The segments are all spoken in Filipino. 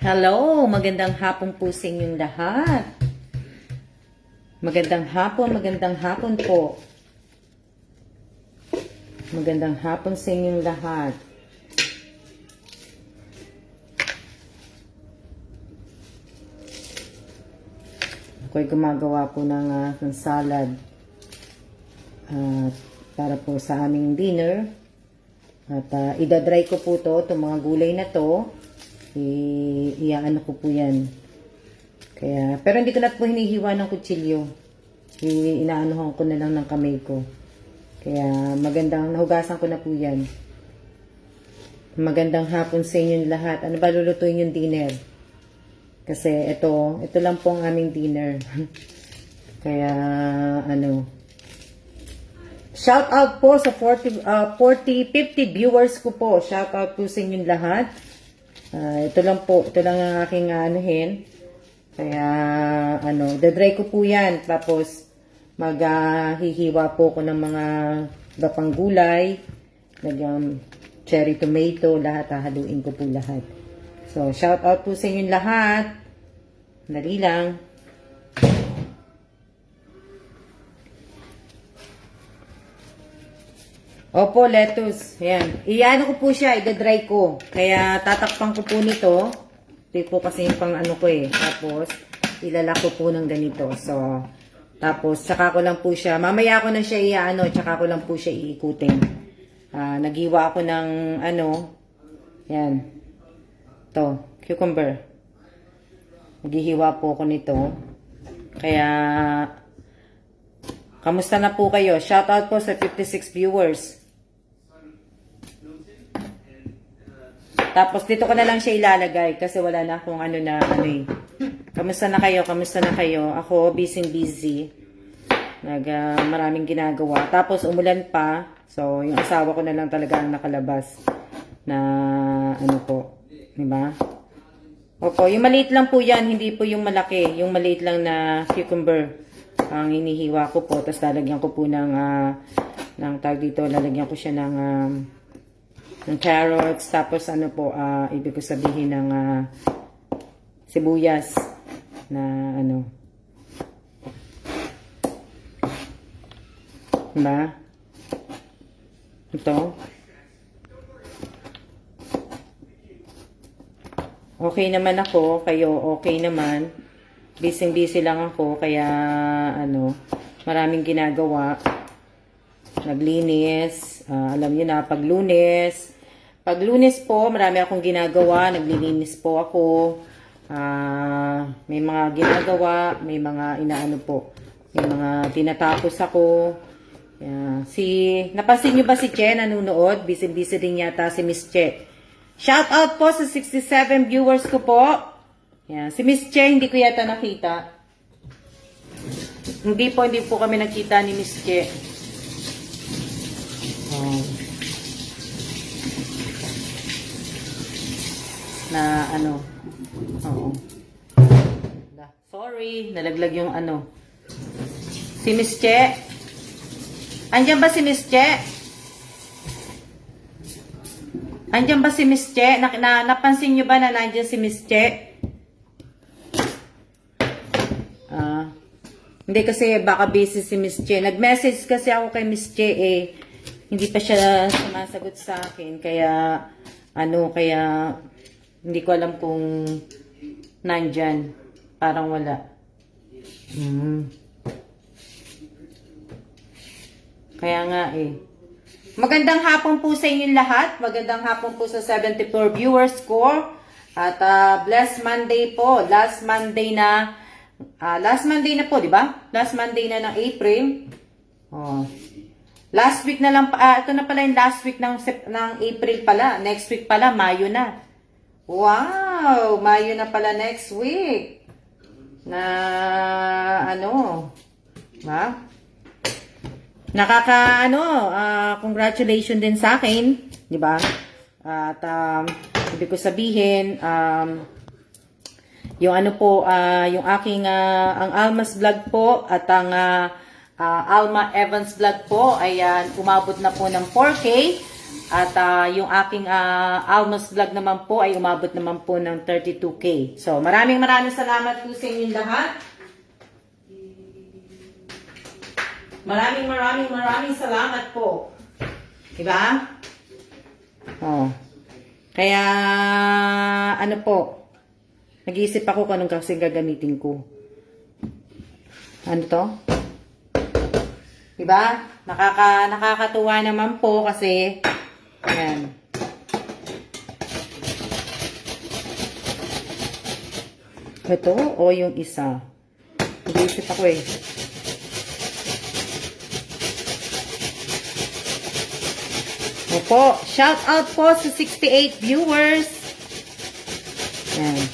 Hello, magandang hapon po sa inyong lahat. Magandang hapon po. Magandang hapon sa inyong lahat. Ako'y gumagawa po ng salad para po sa aming dinner. At idadry ko po itong mga gulay na to. Iaano ko po yan. Kaya, pero hindi ko na po hinihiwa ng kutsilyo. Inaanohan ko na lang ng kamay ko. Kaya magandang, nahugasan ko na po yan. Magandang hapon sa inyong lahat. Ano ba lulutuin yung dinner? Kasi ito lang po ang aming dinner. Kaya, shout out po sa 50 viewers ko po. Shout out po sa inyong lahat. Ito lang ang aking anuhin. Kaya, dadry ko po yan. Tapos, maghihiwa po ko ng mga gapang gulay. Cherry tomato, lahat, hahaluin ko po lahat. So, shout out po sa inyong lahat. Dali lang. Opo, lettuce. Ayan. Iano ko po siya, idadry ko. Kaya tatakpan ko po nito. Ito po kasi yung pang ano ko eh. Tapos, ilalak ko po ng ganito. So, tapos, tsaka ko lang po siya. Mamaya ko na siya tsaka ko lang po siya iikutin. Nagiwa ako ng yan. Ito, cucumber. Maghihiwa po ako nito. Kaya, kamusta na po kayo? Shout out po sa 56 viewers. Tapos dito ko na lang siya ilalagay kasi wala na akong Kamusta na kayo? Kamusta na kayo? Ako busy. Maraming ginagawa. Tapos umulan pa. So yung asawa ko na lang talaga ang nakalabas na diba? Opo, yung maliit lang po yan, hindi po yung malaki. Yung maliit lang na cucumber ang hinihiwa ko po. Tapos lalagyan ko po ng tag dito, lalagyan ko siya ng carrots. Tapos ibig ko sabihin ng sibuyas na diba? Ito. Okay naman ako, kayo okay naman. Busy lang ako, kaya maraming ginagawa. Naglinis, alam niyo na, pag Lunes po, marami akong ginagawa, naglilinis po ako. May mga ginagawa, may mga may mga tinatapos ako. Napansin niyo ba si Che nanonood? Busy din yata si Miss Che. Shout out po sa 67 viewers ko po. Yan. Si Miss Che, hindi ko yata nakita. Hindi po kami nakita ni Miss Che. Oo. Sorry, nalaglag yung Si Miss Che. Andiyan ba si Miss Che? Andiyan ba si Miss Che? Napansin nyo ba na nandiyan si Miss Che? Hindi kasi baka busy si Miss Che. Nag-message kasi ako kay Miss Che hindi pa siya sumasagot sa akin. Kaya, kaya hindi ko alam kung nandyan. Parang wala. Kaya nga Magandang hapon po sa inyong lahat. Magandang hapon po sa 74 viewers ko. At blessed Monday po. Last Monday na po, di ba? Last Monday na ng April. Last week na lang, ito na pala yung last week ng April pala. Next week pala, Mayo na. Wow! Mayo na pala next week. Congratulations din sa akin, di ba? At ibig ko sabihin, yung yung aking ang Alma's vlog po at ang Alma Evans vlog po ay umabot na po ng 4K. At yung aking Almost Vlog naman po ay umabot naman po ng 32K. So, maraming salamat po sa inyong lahat. Maraming salamat po. Diba? Oh. Kaya, ano po, nag-iisip ako kung anong kasing gagamitin ko. Ano to? Diba? Nakakatuwa naman po kasi, ayan. Ito o yung isa? Nag-iisip ako eh. Opo, shout out po sa 68 viewers. Ayan.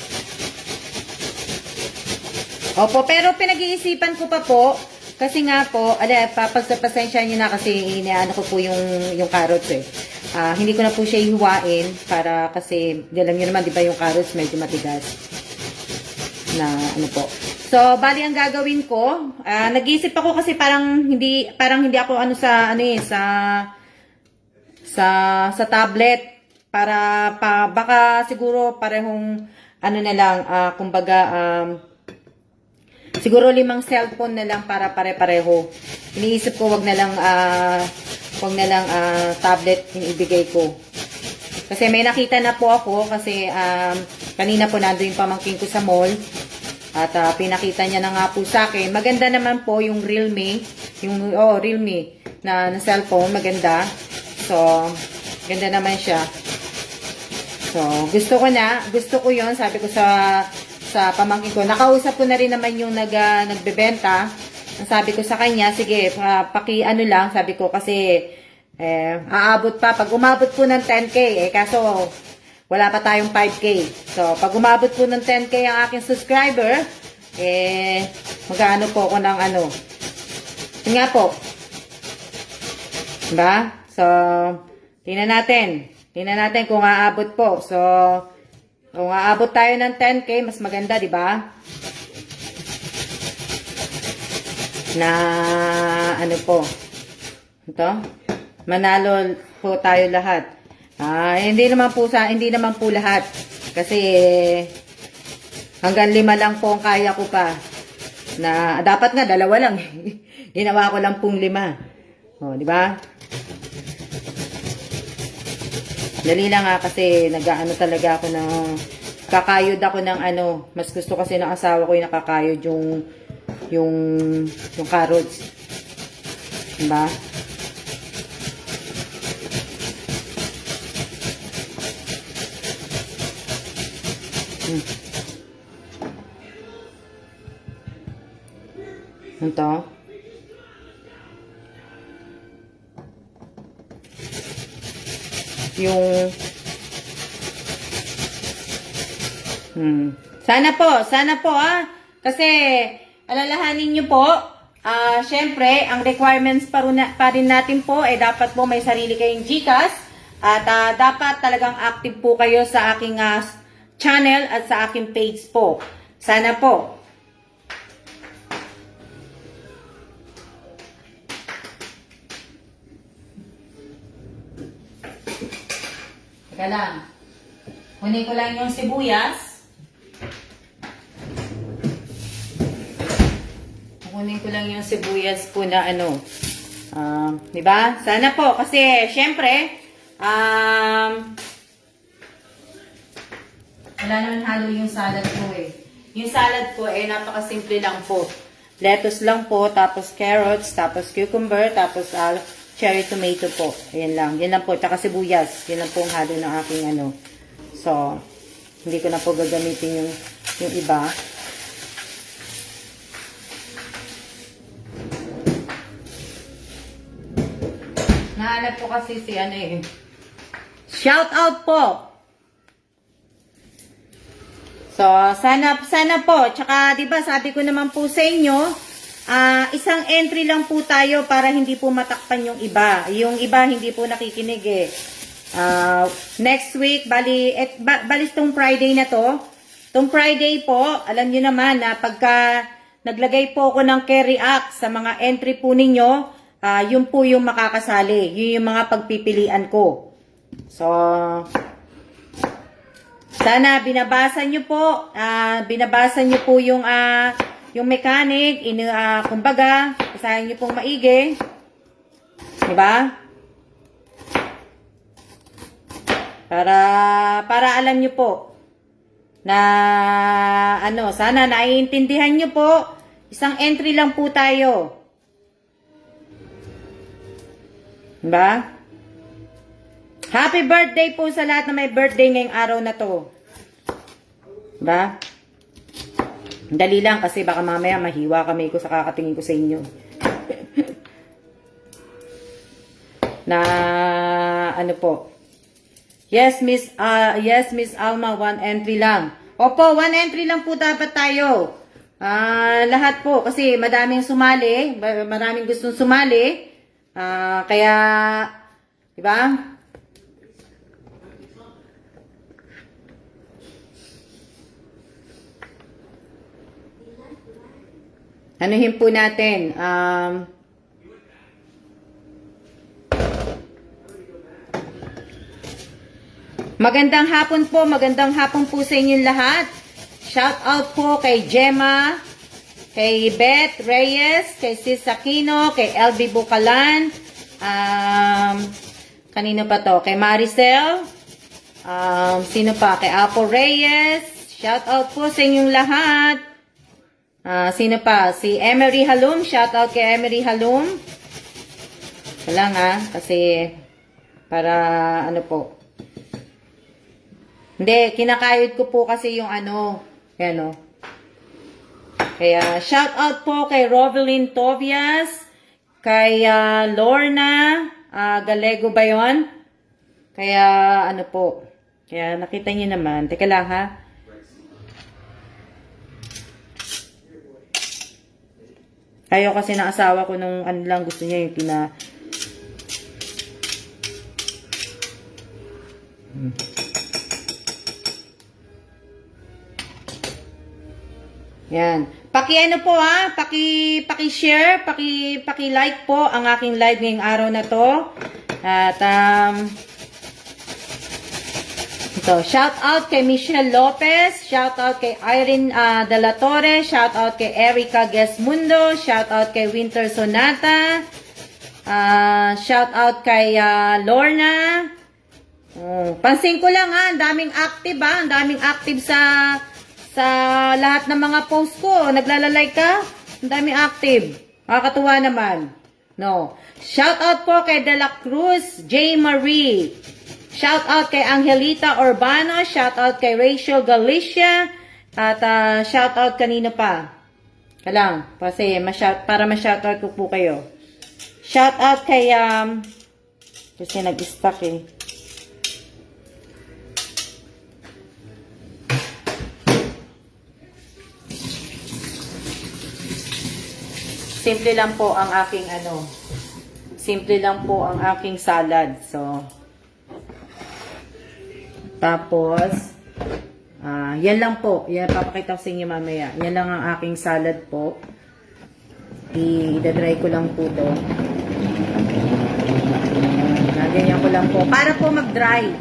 Opo, pero pinag-iisipan ko pa po, kasi nga po, pasensya nyo na kasi inaano ko po yung carrots eh. Hindi ko na po siya hiwain para kasi, alam nyo naman, di ba yung carrots medyo matigas na ano po. So, bali ang gagawin ko, nag-iisip ako kasi parang hindi ako sa tablet para baka siguro parehong ano na lang kumbaga siguro 5 cellphone na lang para pare-pareho. Iniisip ko wag na lang tablet yung ibigay ko. Kasi may nakita na po ako kasi kanina po nandoon yung pamangkin ko sa mall at pinakita niya na nga po sa akin. Maganda naman po yung Realme, Realme na cellphone, maganda. So, ganda naman siya. So, gusto ko yon, sabi ko sa pamangkin ko. Nakausap ko na rin naman yung nagbebenta. Sabi ko sa kanya, sige, paki-ano lang, sabi ko kasi aabot pa. Pag umabot po ng 10K, kaso wala pa tayong 5K. So, pag umabot po ng 10K ang aking subscriber, mag-ano po ako ng ano. Yun nga po. Diba? So, tingnan natin kung aabot po. So, kung aabot tayo ng 10K, mas maganda, di ba? Na, ano po. Ito. Manalo po tayo lahat. Hindi naman po lahat. Kasi, hanggang 5 lang po ang kaya ko pa. Na, dapat nga, 2 lang. Ginawa ko lang pong 5. O, di ba? Dali lang kasi nag-aano talaga ako ng kakayod ako ng ano, mas gusto kasi ng asawa ko yung nakakayod yung carrots. Diba? Ito. Yung sana po kasi alalahanin niyo po syempre ang requirements pa rin natin po dapat po may sarili kayong GCash at dapat talagang active po kayo sa aking channel at sa aking page po. Sana po. Teka lang. Kunin ko lang yung sibuyas. Kunin ko lang yung sibuyas po na ano. Diba? Sana po. Kasi, syempre, wala naman halo yung salad ko eh. Yung salad ko napakasimple lang po. Lettuce lang po, tapos carrots, tapos cucumber, tapos cherry tomato po. Ayan lang. Yan lang po. Tsaka sibuyas. Yan lang po ang halo ng aking ano. So, hindi ko na po gagamitin yung iba. Nahanap po kasi si ano eh. Shout out po! So, sana po. Tsaka, diba, sabi ko naman po sa inyo, isang entry lang po tayo para hindi po matakpan yung iba. Yung iba hindi po nakikinig eh. Next week, bali tong Friday na to. Tong Friday po, alam niyo naman na pagka naglagay po ako ng carry act sa mga entry po ninyo, yun po yung makakasali. Yun yung mga pagpipilian ko. So, sana binabasa nyo po. Binabasa nyo po yung mechanic. Kumbaga, basahin nyo pong maigi. Diba? Para alam nyo po na sana naiintindihan nyo po. Isang entry lang po tayo. Diba? Happy birthday po sa lahat na may birthday ngayong araw na to. Diba? Dali lang kasi baka mamaya mahiwa kami ko sa kakatingin ko sa inyo. Na ano po. Yes, Miss Alma, 1 entry lang. Opo, 1 entry lang po dapat tayo. Lahat po kasi madaming sumali, maraming gustong sumali. Kaya, di ba? Anuhin po natin. Magandang hapon po sa inyong lahat. Shout out po kay Gemma, kay Beth Reyes, kay Sis Aquino, kay LB Bucalan, kanino pa to? Kay Maricel, sino pa? Kay Apo Reyes, shout out po sa inyong lahat. Sino pa? Si Emery Halum, shout out kay Emery Halum. Lang kasi para ano po. Hindi, kinakayod ko po kasi yung ayan o. Kaya, shout out po kay Rovelyn Tobias, kay Lorna Galego ba yun? Kaya, ano po. Kaya, nakita niyo naman. Teka lang, ha? Ayaw kasi ng asawa ko nung lang gusto niya yung Yan. Paki-ano po paki-share, paki-like po ang aking live ngayong araw na to. At ito, shout out kay Michelle Lopez, shout out kay Irene De La Torre, shout out kay Erica Gesmundo, shout out kay Winter Sonata, shout out kay Lorna. Pansin ko lang ang daming active ang daming active sa lahat ng mga post ko. Naglalalike ka? Ang daming active. Makakatuwa naman. No. Shout out po kay De La Cruz, J. Marie. Shout out kay Angelita Urbano. Shout out kay Rachel Galicia. At shout out kanino pa? Kalang. Kasi para ma-shout out ko po kayo. Shout out kay kasi nag-stuck eh. Simple lang po ang aking simple lang po ang aking salad. So, tapos, yan lang po. Yan, papakita ko sa inyo mamaya. Yan lang ang aking salad po. I-dry ko lang po to. Ganyan ko lang po. Para po mag-dry.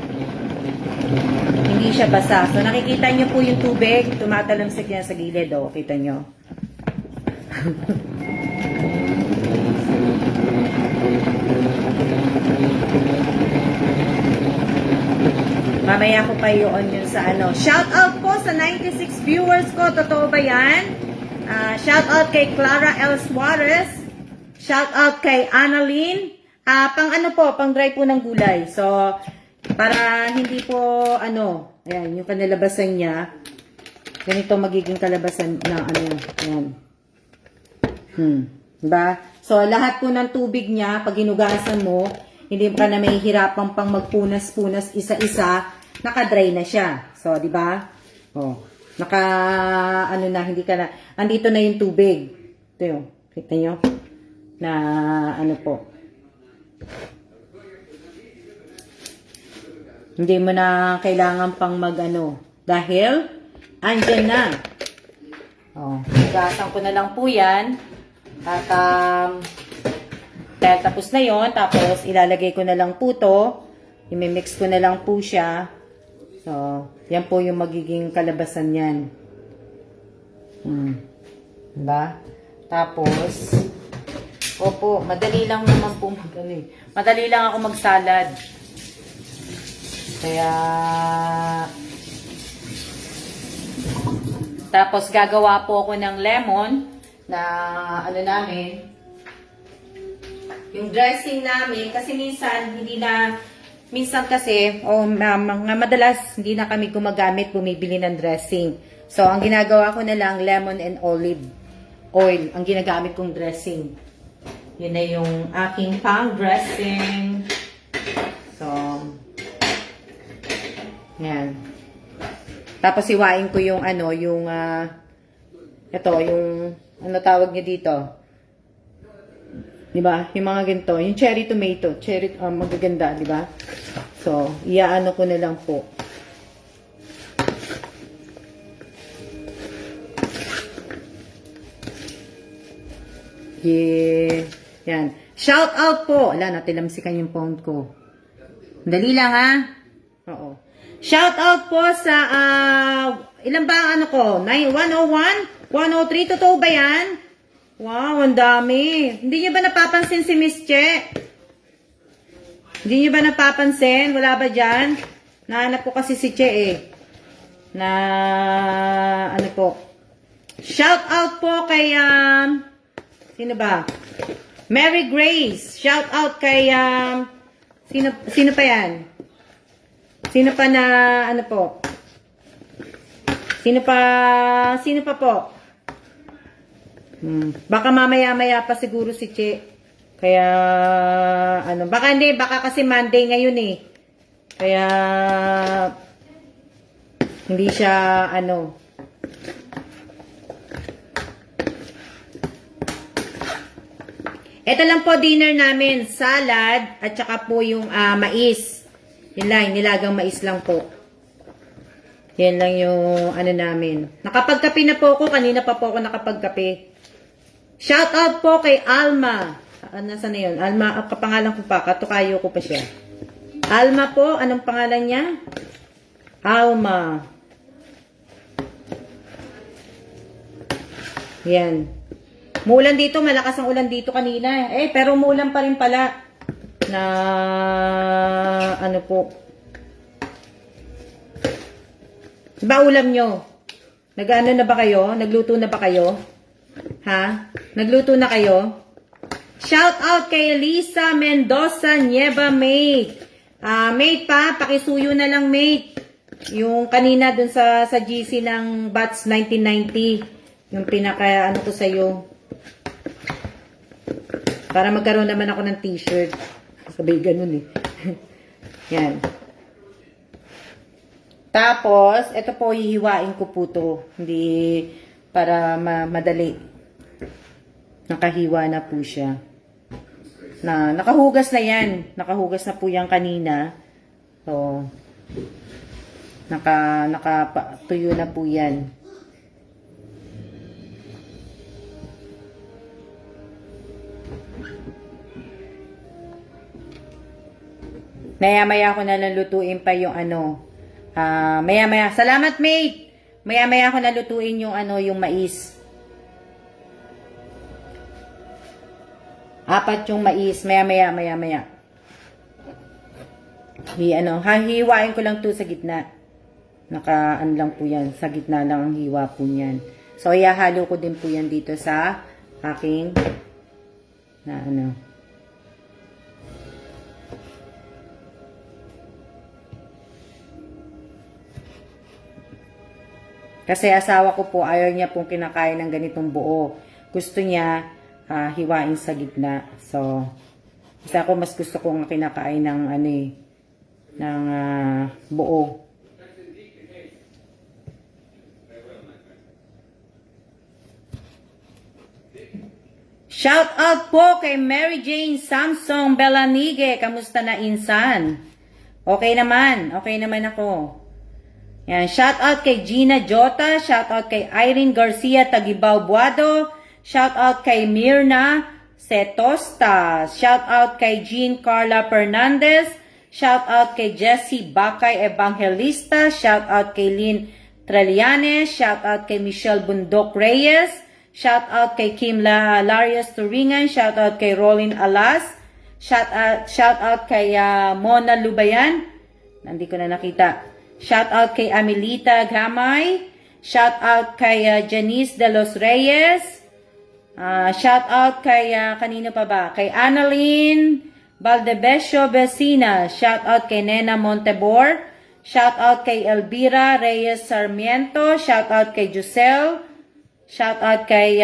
Hindi siya basa. So, nakikita nyo po yung tubig. Tumatalamsik yan sa gilid. O, kita nyo. Mamaya ko pa yun sa Shout out po sa 96 viewers ko. Totoo ba yan? Shout out kay Clara L. Suarez. Shout out kay Annalyn. Pang dry po ng gulay. So, para hindi po, ayan, yung kanilabasan niya. Ganito magiging kalabasan na ayan. Diba? So, lahat po ng tubig niya, pag hinugasan mo, hindi ka na may hirapan pang magpunas-punas isa-isa, naka-dry na siya. So, di ba? Oh, hindi ka na, andito na yung tubig. Ito yun, kita nyo? Na, po. Hindi mo na kailangan pang dahil, andyan na. Oh, higasan ko na lang po yan. At, Dahil tapos na yon, tapos ilalagay ko na lang po to. I-mix ko na lang po siya. So, yan po yung magiging kalabasan yan. Diba? Tapos, opo, madali lang naman po madali. Madali lang ako magsalad. Kaya, tapos gagawa po ako ng lemon na ano namin, yung dressing namin, kasi minsan kasi, mga madalas, hindi na kami gumagamit, bumibili ng dressing. So, ang ginagawa ko na lang, lemon and olive oil, ang ginagamit kong dressing. Yun na yung aking pang dressing. So, yan. Tapos, iwain ko yung ano tawag niya dito. Diba? Yung mga ganito. Yung cherry tomato. Magaganda, diba? So, iaano ko na lang po. Yeah. Yan. Shout out po. Wala, natilamsikan yung phone ko. Dali lang, ha? Oo. Shout out po sa, ilan ba ang ano ko? 101? 103? Totoo ba yan? Wow, ang dami. Hindi niyo ba napapansin si Miss Che? Hindi niyo ba napapansin? Wala ba dyan? Nahanap ko kasi si Che eh. Ano po? Shout out po kay, sino ba? Mary Grace. Shout out kay, sino pa yan? Sino pa na, ano po? Sino pa po? Baka mamaya-maya pa siguro si Che. Kaya, baka kasi Monday ngayon eh. Kaya, hindi siya, Ito lang po dinner namin, salad, at saka po yung mais. Yun lang, nilagang mais lang po. Yan lang yung namin. Nakapagkape na po ako, kanina pa po ako nakapagkape. Shout out po kay Alma. Nasaan na yun? Alma, kapangalan ko pa. Katukayo ko pa siya. Alma po. Anong pangalan niya? Alma. Yan. Muulan dito. Malakas ang ulan dito kanina. Pero muulan pa rin pala. Na, po. Ba ulam nyo? Nag-ano na ba kayo? Nagluto na ba kayo? Ha? Nagluto na kayo? Shout out kay Lisa Mendoza Nieva, mate. Mate pa, pakisuyo na lang, mate. Yung kanina dun sa GC ng Bats 1990. Yung pinaka, ko sa'yo. Para magkaroon naman ako ng t-shirt. Sabay ganun eh. Yan. Tapos, ito po, hihiwain ko po to. Hindi, para madali. Nakahiwa na po siya. Nakahugas na yan. Nakahugas na po yan kanina. So, nakatuyo na po yan. Maya-maya ko na lang lutuin pa yung maya-maya. Salamat, mate! Maya-maya ko na lutuin yung yung mais. 4 yung mais. Maya-maya. Hihiwain ko lang to sa gitna. Lang po yan. Sa gitna lang ang hiwa po yan. So, ihahalo ko din po yan dito sa aking Kasi asawa ko po, ayaw niya pong kinakain ng ganitong buo. Gusto niya hiwain sa gitna. So, kasi ako mas gusto kong kinakain ng ng buo. Shout out po kay Mary Jane Samsung Belanige. Kamusta na, insan? Okay naman ako. Yan, shout out kay Gina Jota, shout out kay Irene Garcia Tagibao Buado, shout out kay Mirna Setosta. Shout out kay Jean Carla Fernandez. Shout out kay Jessie Bakay Evangelista. Shout out kay Lynn Trelianes. Shout out kay Michelle Bundok Reyes. Shout out kay Kim Larias Turingan. Shout out kay Rolin Alas. Shout out kay Mona Lubayan. Hindi ko na nakita. Shout out kay Amelita Gamay. Shout out kay Janice De Los Reyes. Shout out kay kanino pa ba? Kay Annalyn Valdebesio Vecina. Shout out kay Nena Montebor. Shout out kay Elvira Reyes Sarmiento. Shout out kay Giselle. Shout out kay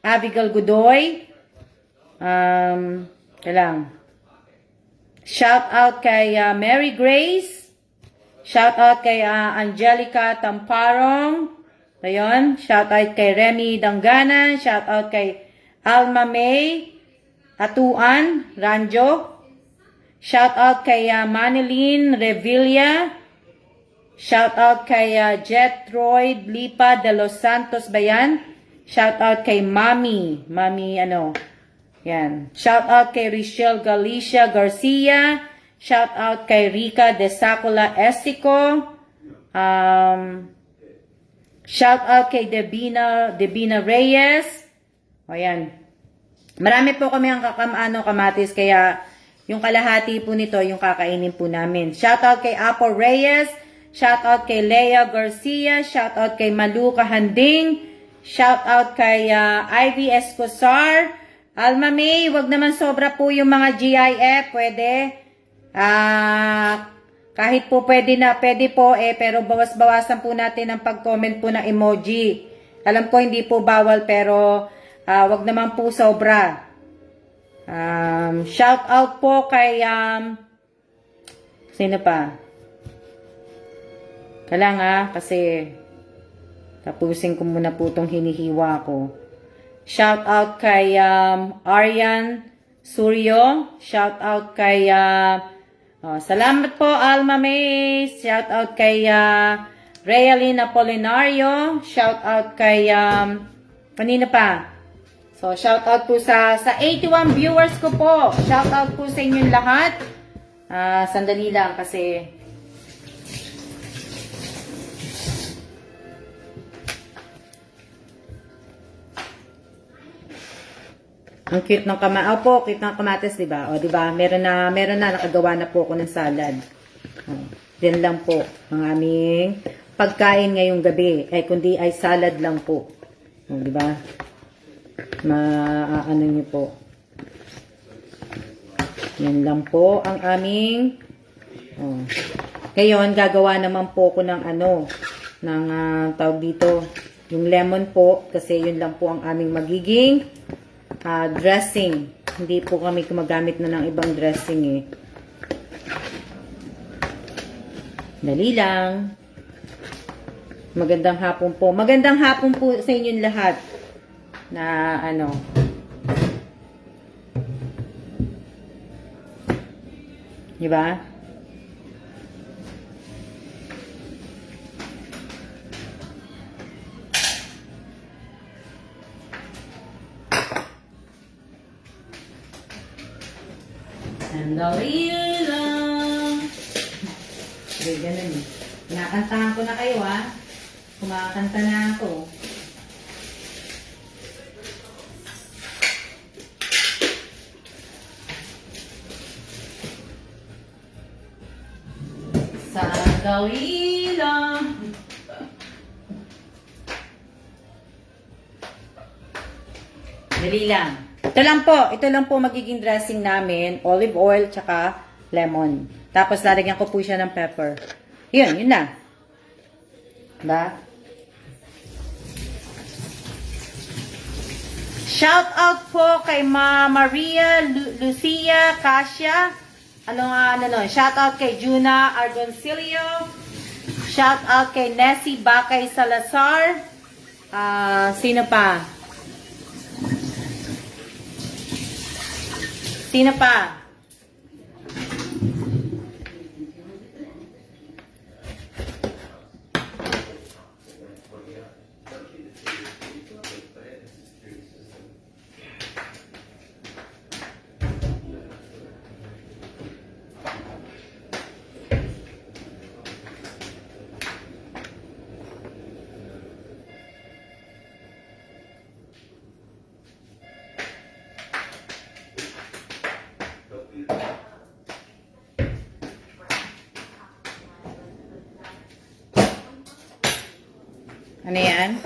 Abigail Godoy. Kailang. Shout out kay Mary Grace. Shout out kay Angelica Tamparong. Ayun. Shout out kay Remy Danganan. Shout out kay Alma May Atuan Ranjo. Shout out kay Manilyn Revilla. Shout out kay Jet Royd Lipa de Los Santos Bayan. Shout out kay Mami ano. Yan. Shout out kay Richelle Galicia Garcia. Shout out kay Rica De Sacula Estico. Shout out kay Debina Reyes. O yan. Marami po kami ang kamatis, kaya yung kalahati po nito, yung kakainin po namin. Shout out kay Apo Reyes. Shout out kay Lea Garcia. Shout out kay Maluca Handing. Shout out kay Ivy Escosar. Alma May, wag naman sobra po yung mga GIF. Pwede. Kahit po pwede po pero bawas-bawasan po natin ang pag-comment po ng emoji. Alam ko hindi po bawal pero wag naman po sobra. Shout out po kay sino pa? Kailangan kasi tapusin ko muna po itong hinihiwa ko. Shout out kay Aryan Suryo. Shout out kay salamat po, Alma May. Shout out kay Realin Apolinario. Shout out kay kanina pa. So, shout out po sa 81 viewers ko po. Shout out po sa inyong lahat. Sandali lang kasi ang cute ng cute ng kamatis, 'di ba? O 'di ba? Meron na nakagawa na po ako ng salad. Yan lang po ang aming pagkain ngayong gabi. Kundi ay salad lang po. O 'di ba? Ano niyo po. Yan lang po ang aming ngayon gagawa naman po ako ng tawag dito, yung lemon po kasi yun lang po ang aming magiging dressing. Hindi po kami gumagamit na ng ibang dressing Dali lang. Magandang hapon po. Magandang hapon po sa inyong lahat. Na diba? Sandali lang. Okay, ganun Kinakantahan ko na kayo Kumakanta na ako. Sandali lang. Dali lang. Ito lang po magiging dressing namin. Olive oil, tsaka lemon. Tapos lalagyan ko po siya ng pepper. Yun na. Diba? Shout out po kay Maria Lucia Cassia. Shout out kay Juna Argoncillo. Shout out kay Nessie Bakay Salazar. Sino pa? Ano yan?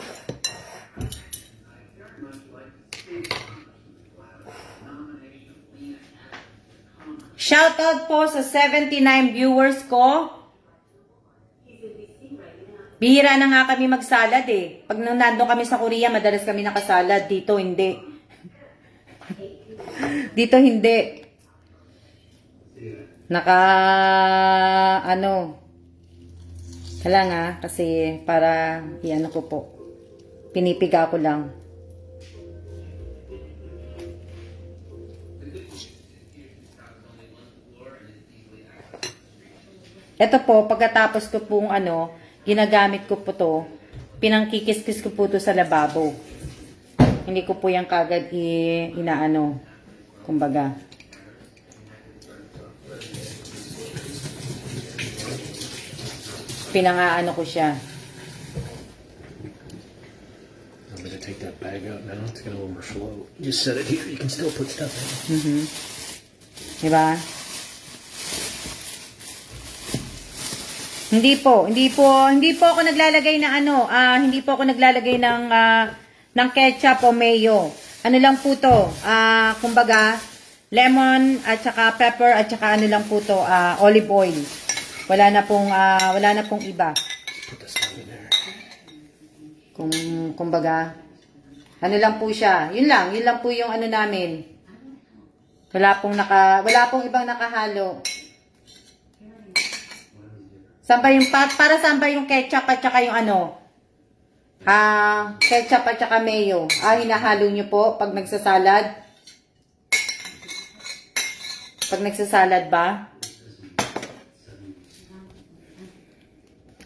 Shoutout po sa 79 viewers ko. Bihira na nga kami magsalad eh. Pag nandun kami sa Korea, madalas kami nakasalad. Dito hindi. Dito hindi. Kala nga, kasi para, iano ko po. Pinipiga ko lang. Ito po, pagkatapos ko pong ginagamit ko po to, pinangkikis-kis ko po to sa lababo. Hindi ko po yan kagad kumbaga. Pinangaano ko siya. I'm going to take that bag out now. It's going to overflow. Just set it here. You can still put stuff in. Diba? Hindi po ako naglalagay ng hindi po ako naglalagay ng ketchup o mayo. Ano lang po to? Kumbaga, lemon at saka pepper at saka lang po to, olive oil. Wala na pong iba. Put the stuff in there. Kumbaga, lang po siya. Yun lang po yung namin. Wala pong ibang nakahalo. Para saan ba yung ketchup at saka yung ketchup at saka mayo? Hinahalo nyo po pag nagsasalad? Pag nagsasalad ba?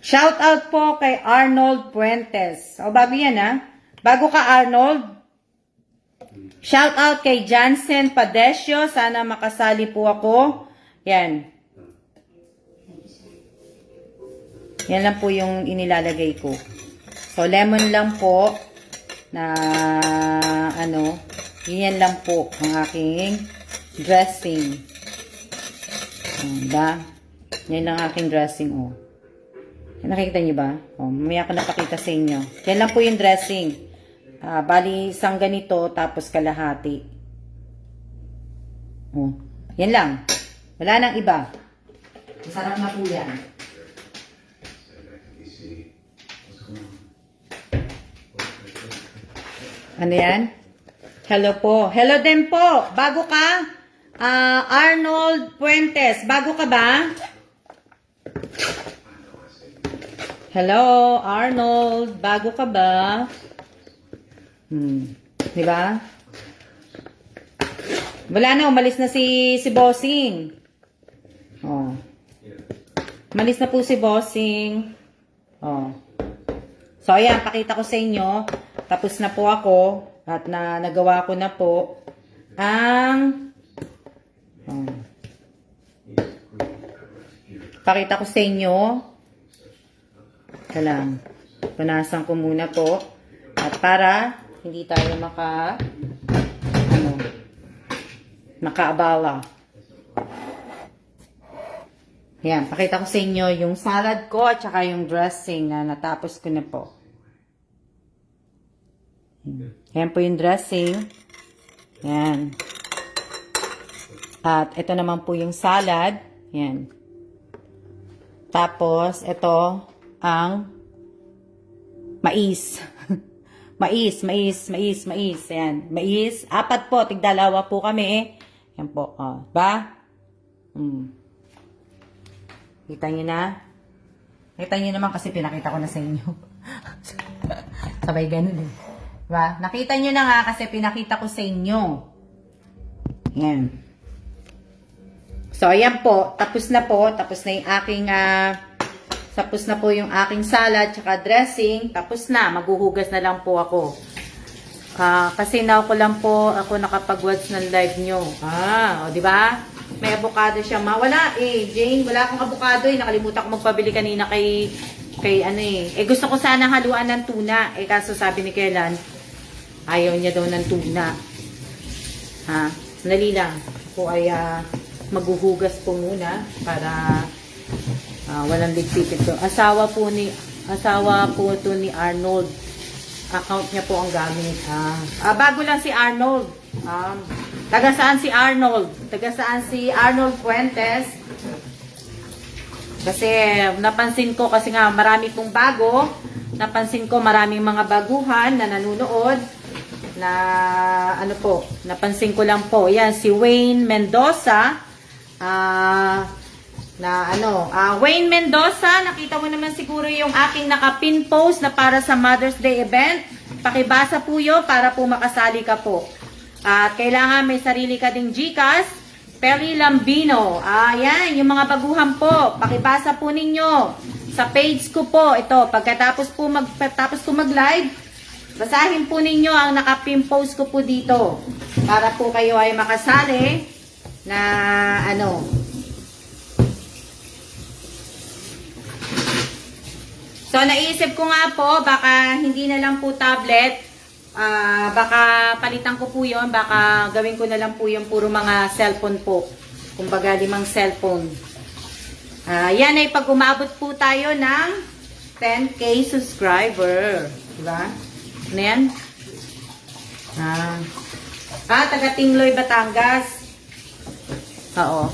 Shout out po kay Arnold Puentes. Bago yan Bago ka Arnold. Shout out kay Jansen Padesio. Sana makasali po ako. Yan. Yan lang po yung inilalagay ko. So, lemon lang po na yan lang po ang aking dressing. Diba? Yan lang aking dressing, Nakikita nyo ba? Mamaya ko napakita sa inyo. Yan lang po yung dressing. Bali, isang ganito, tapos kalahati. Yan lang. Wala nang iba. Masarap na po yan. Ano yan? Hello po. Hello din po. Bago ka? Arnold Puentes. Bago ka ba? Hello, Arnold. Bago ka ba? Diba? Wala na. Umalis na si Bossing. Umalis na po si Bossing. So, ayan. Pakita ko sa inyo. Tapos na po ako at nagawa ko na po ang pakita ko sa inyo. Lang. Punasan ko muna po at para hindi tayo makaabala. Yan, pakita ko sa inyo yung salad ko at saka yung dressing na natapos ko na po. Yan po yung dressing. Yan. At ito naman po yung salad. Yan. Tapos, ito ang mais. mais. Yan. Mais. 4 po. Tigdalawa po kami. Yan po. Ba? Kita nyo na? Kita nyo naman kasi pinakita ko na sa inyo. Sabay ganun eh. Diba? Nakita nyo na nga kasi pinakita ko sa inyo. Yan. So, ayan po. Tapos na po. Tapos na yung aking, tapos na po yung aking salad tsaka dressing. Tapos na. Maghuhugas na lang po ako. Kasi now ko lang po ako nakapag-watch ng live nyo. Diba? May avocado siya. Wala eh. Jane, wala akong avocado eh. Nakalimutan ko magpabili kanina kay gusto ko sana haluan ng tuna. Kaso sabi ni Kailan, ayaw niya daw ng tuna. Dali lang. Ako ay maghuhugas po muna para walang ligpit ito. Asawa po ni Asawa po ito ni Arnold. Account niya po ang gamit. Bago lang si Arnold. Taga saan si Arnold? Taga saan si Arnold Fuentes? Kasi napansin ko, kasi nga marami pong bago. Napansin ko maraming mga baguhan na nanonood. Na ano po, napansin ko lang po. Yan, si Wayne Mendoza. Wayne Mendoza, nakita mo naman siguro yung aking naka-pin post na para sa Mother's Day event. Pakibasa po yun para po makasali ka po. At kailangan may sarili ka ding GCash. Peli Lambino. Yan, yung mga baguhan po. Pakibasa po ninyo sa page ko po. Ito, pagkatapos ko mag-live, basahin po ninyo ang naka-pin post ko po dito. Para po kayo ay makasali na So, naisip ko nga po, baka hindi na lang po tablet. Baka palitan ko po yun. Baka gawin ko na lang po yung puro mga cellphone po. Kumbaga, 5 cellphone. Yan ay pag umabot po tayo ng 10K subscriber. Diba? Ano yan? Taga Tingloy, Batangas. Oo.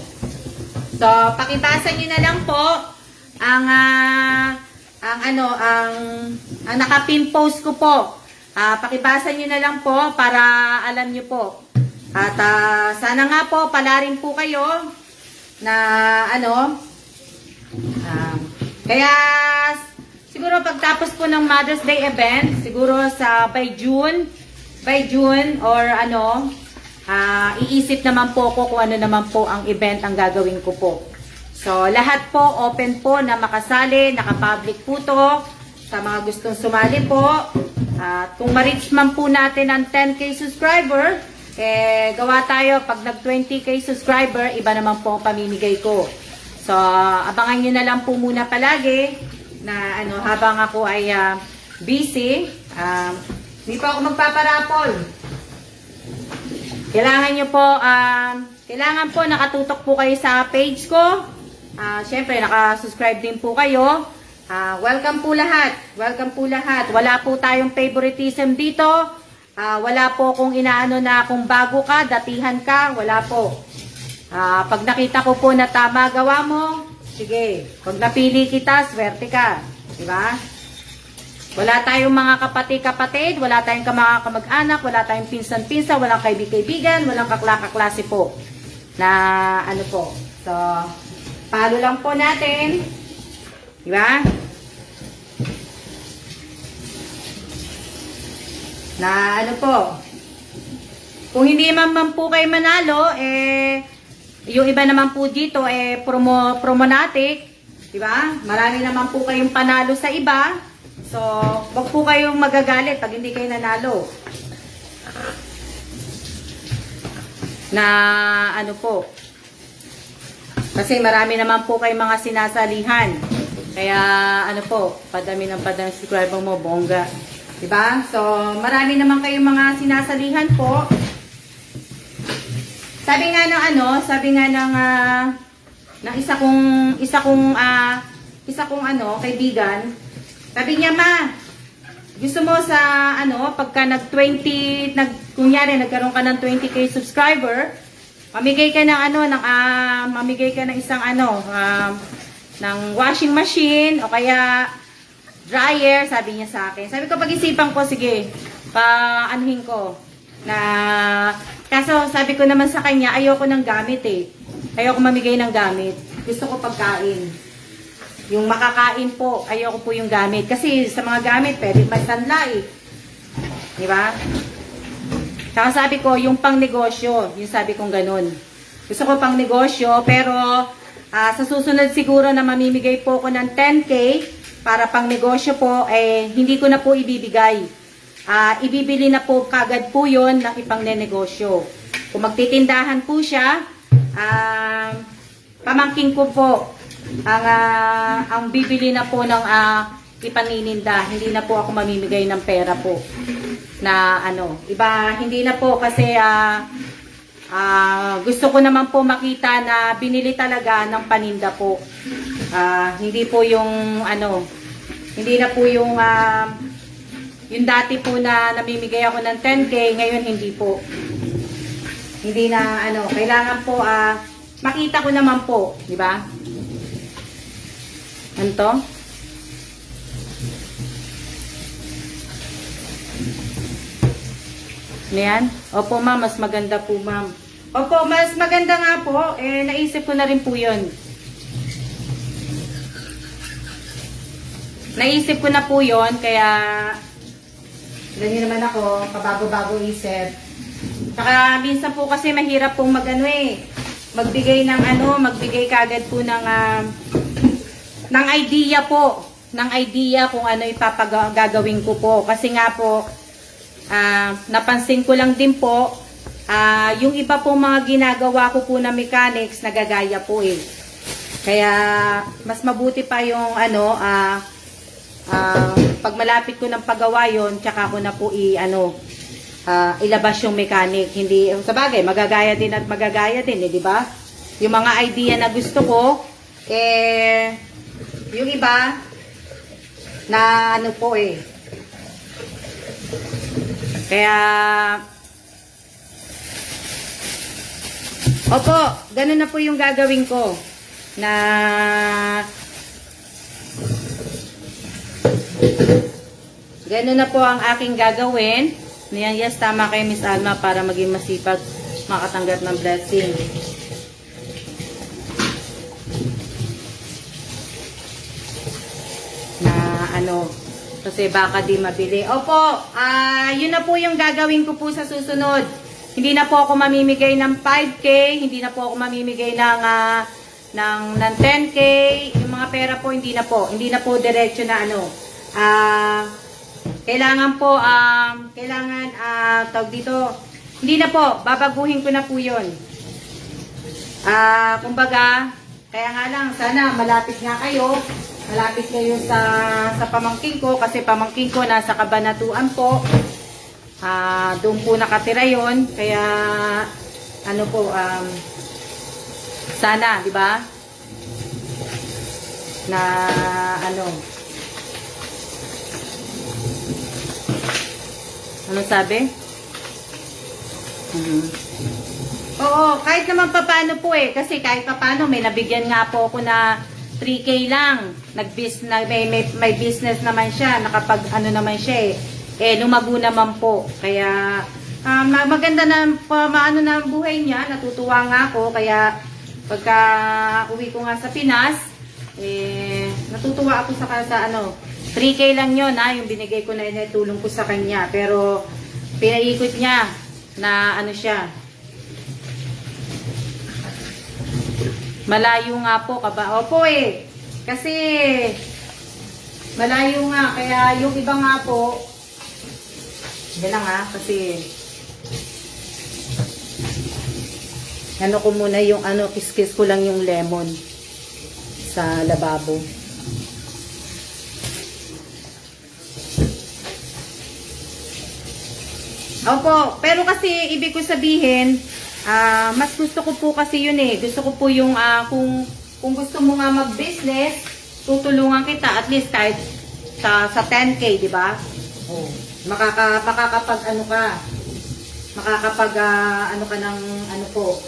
So, pakibasa nyo na lang po ang naka-pin post ko po. Pakibasa nyo na lang po para alam nyo po. At sana nga po pala rin po kayo na kaya siguro pagtapos po ng Mother's Day event, siguro sa by June or iisip naman po ko kung ano naman po ang event ang gagawin ko po. So, lahat po, open po na makasali, nakapublic po to, sa mga gustong sumali po. At kung ma-reach man po natin ang 10K subscriber, gawa tayo, pag nag-20K subscriber, iba naman po ang pamimigay ko. So, abangan nyo na lang po muna palagi, na habang ako ay busy, hindi po ako magpaparapol. Kailangan po nakatutok po kayo sa page ko. Siyempre, naka-subscribe din po kayo. Welcome po lahat. Welcome po lahat. Wala po tayong favoritism dito. Wala po kung inaano na kung bago ka, datihan ka. Wala po. Pag nakita ko po na tama gawa mo, sige. Pag napili kita, swerte ka. Diba? Wala tayong mga kapatid, wala tayong mga kamag-anak, wala tayong pinsan-pinsan, walang kaibigan, walang kaklase po. Na po. So, palo lang po natin. Diba? Na po. Kung hindi man po kayo manalo, yung iba naman po dito, promonatic. Diba? Marami naman po kayong panalo sa iba. So, wag po kayong magagalit pag hindi kayo nanalo. Na po. Kasi marami naman po kayong mga sinasalihan. Kaya padami ng subscriber mo, bongga. Diba? So, marami naman kayong mga sinasalihan po. Sabi nga ng isa kong kaibigan, sabi niya, ma, gusto mo sa pagka kunyari nagkaroon ka ng 20K subscriber, mamigay ka ng isang ng washing machine o kaya dryer, sabi niya sa akin. Sabi ko, pag-isipan ko, sige, pa-anuhin ko. Kaso sabi ko naman sa kanya, ayoko ng gamit Ayoko mamigay ng gamit. Gusto ko pagkain. Yung makakain po, ayoko po yung gamit. Kasi sa mga gamit, pwede magsanla Diba? Saka sabi ko, yung pang negosyo, yung sabi kong ganun. Gusto ko pang negosyo, pero sa susunod siguro na mamimigay po ko ng 10K para pang negosyo po, hindi ko na po ibibigay. Ibibili na po kagad po yun ng ipang negosyo. Kung magtitindahan po siya, pamangking ko po ang bibili na po ng ipanininda. Hindi na po ako mamimigay ng pera po. Na iba, hindi na po kasi gusto ko naman po makita na binili talaga ng paninda po. Hindi po yung Hindi na po yung dati po na namimigay ako ng 10K, ngayon hindi po. Hindi na kailangan po makita ko naman po, di ba? Ano to? Ano yan? Opo ma'am, mas maganda po ma'am. Opo, mas maganda nga po. Naisip ko na rin po yun. Naisip ko na po yun, kaya ganyan naman ako, kabago-bago isip. Saka minsan po kasi mahirap pong magbigay ng magbigay kagad po ng idea po. Ng idea kung ano ipapagagawin ko po. Kasi nga po, napansin ko lang din po, yung iba po mga ginagawa ko po na mechanics, nagagaya po eh. Kaya, mas mabuti pa yung pag malapit ko ng paggawa yon, tsaka ko na po ilabas yung mechanic. Hindi, sa bagay, magagaya din at magagaya din, di ba? Yung mga idea na gusto ko, yung iba, na po Kaya, opo, ganun na po yung gagawin ko. Ganun na po ang aking gagawin. Yes, tama kay Miss Alma para maging masipag makatanggap ng blessing. Kasi baka di mabili. Opo, yun na po yung gagawin ko po sa susunod. Hindi na po ako mamimigay ng 5K, hindi na po ako mamimigay ng 10K. Yung mga pera po, hindi na po diretso na kailangan po, tawag dito, hindi na po, babaguhin ko na po yun. Kumbaga, kaya nga lang, sana malapit kayo sa pamangking ko, kasi pamangking ko nasa Kabanatuan po. Doon po nakatira yon, kaya sana, di ba? Na ano sabi? Oo, kahit naman paano po kasi kahit paano may nabigyan nga po ako na 3K lang. May business naman siya, nakapag naman siya lumago naman po. Kaya maganda na na ang buhay niya, natutuwa nga ako. Kaya pagka uwi ko nga sa Pinas, natutuwa ako sa 3K lang yun yung binigay ko na tulong ko sa kanya. Pero pinaikot niya na siya. Malayo nga po, Opo kasi malayo nga, kaya yung iba nga po, hindi lang kasi ko muna yung kiss-kiss ko lang yung lemon sa lababo. Opo, pero kasi ibig ko sabihin, mas gusto ko po kasi yun Gusto ko po yung kung gusto mo nga mag-business, tutulungan kita at least kahit sa 10K, di ba? Oh, makakapag ka ng po.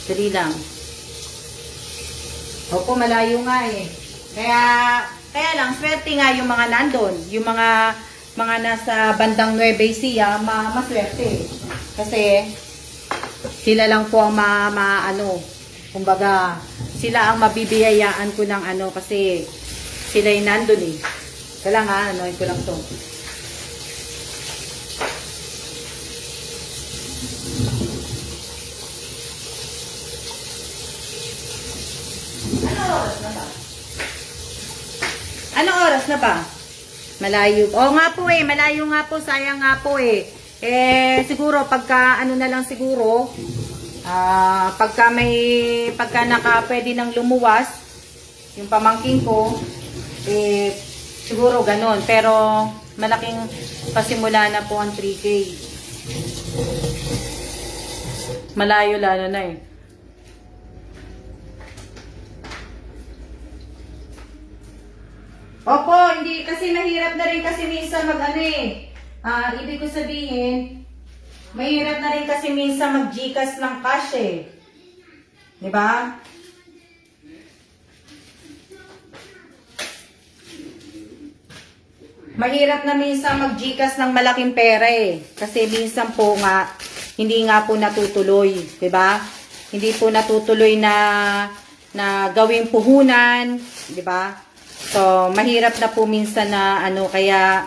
Dali lang. Opo, malayo nga Kaya lang, swerte nga yung mga nandun. Yung mga nasa bandang Nueva Ecija, maswerte. Kasi, sila lang po ang kumbaga, sila ang mabibiyayaan ko ng kasi sila yung nandun Kaya lang ko lang to. Ano oras na ba? Malayo. nga po malayo nga po, sayang nga po siguro pagka na lang siguro, pagka pwede nang lumuwas yung pamangking ko, siguro ganon. Pero malaking pasimula na po ang 3K. Malayo lalo na Opo, hindi kasi mahirap na rin kasi minsan mag-ano eh. Ibig ko sabihin, mahirap na rin kasi minsan mag-Gcash ng cash eh. 'Di ba? Mahirap na minsan mag-Gcash ng malaking pera eh. Kasi minsan po nga, hindi nga po natutuloy. 'Di ba? Hindi po natutuloy na gawing puhunan. 'Di ba? So, mahirap na po minsan na ano, kaya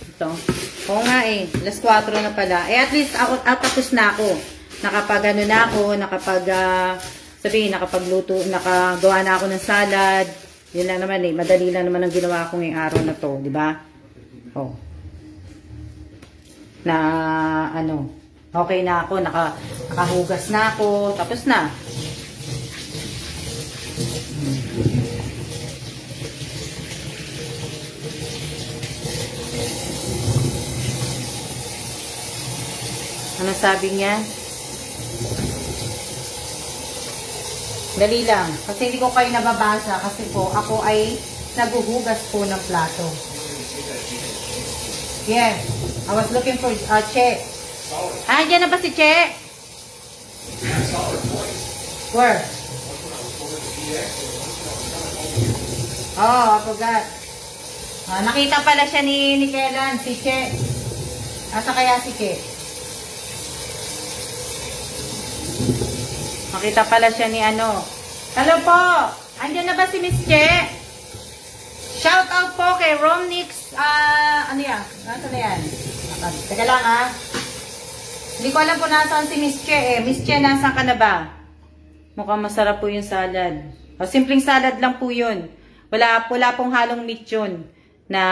ito. Oo nga eh, alas 4 na pala. Eh at least ako, tapos na ako. Nakapag ano na ako, sabihin, nakapagluto, nakagawa na ako ng salad. Yun lang naman eh, madali lang naman ang ginawa ko ngayong araw na to, di ba? Oh. Na ano, okay na ako, nakahugas na ako, tapos na. Ano sabi niya? Dali lang. Kasi hindi ko kayo nababasa. Kasi po, ako ay naguhugas po ng plato. Yes. I was looking for Che. Diyan na ba si Che? Where? Oh, I forgot. Nakita pala siya ni Kailan, si Che. Asa kaya si Che? Makita pala siya ni ano. Hello po! Andiyan na ba si Miss Che? Shout out po kay Romnix. Ano yan? Nasaan na yan? Teka lang Hindi ko alam po nasaan si Miss Che eh. Miss Che, nasaan ka na ba? Mukhang masarap po yung salad. Simpleng salad lang po yun. Wala pong halong meat yun. Na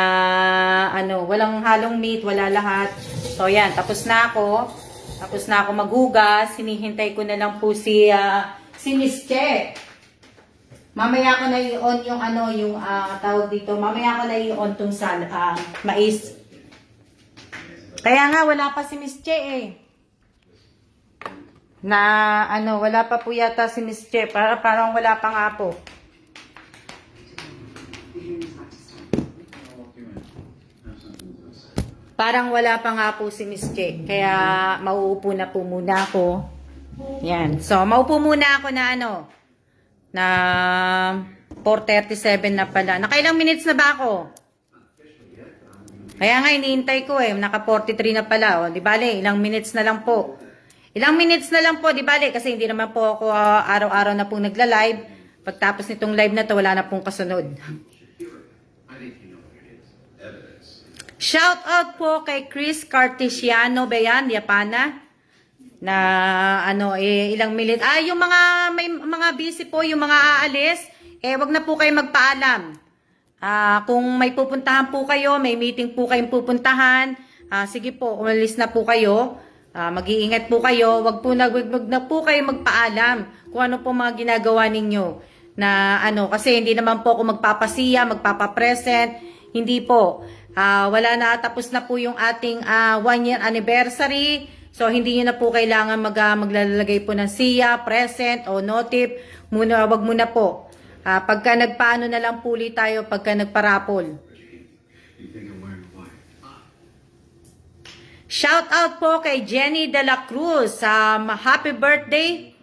ano, walang halong meat, wala lahat. So yan, tapos na ako. Tapos na ako maghugas, hinihintay ko na lang po si Miss Che. Mamaya ko na i-on yung ano, yung tawag dito. Mamaya ko na i-on tong mais. Kaya nga wala pa si Miss Che eh. Na ano, wala pa po yata si Miss Che. Parang wala pa nga po. Parang wala pa nga po si Miss Che. Kaya mauupo na po muna ako. Yan. So, maupo muna ako na ano. Na 4:37 na pala. Nakailang minutes na ba ako? Kaya nga iniintay ko eh. Naka 43 na pala. O, di bale, ilang minutes na lang po. Ilang minutes na lang po, di bale. Kasi hindi naman po ako araw-araw na pong nagla-live. Pagtapos nitong live na to, wala na pong kasunod. Shout out po kay Chris Cartesiano ba yan, Yapana? Na ano, ilang minute. Yung may mga busy po, yung mga aalis, wag na po kayo magpaalam. Kung may pupuntahan po kayo, may meeting po kayong pupuntahan, sige po, umalis na po kayo. Mag-iingat po kayo, wag na po kayo magpaalam kung ano po mga ginagawa ninyo. Na ano, kasi hindi naman po ako magpapasiya, magpapapresent, hindi po. Wala na, tapos na po yung ating 1-year anniversary. So, hindi nyo na po kailangan maglalagay po ng siya, present, o notif. Wag muna po. Pagka nagpaano na lang puli tayo, pagka nagparapol. Shout out po kay Jenny De La Cruz. Happy birthday,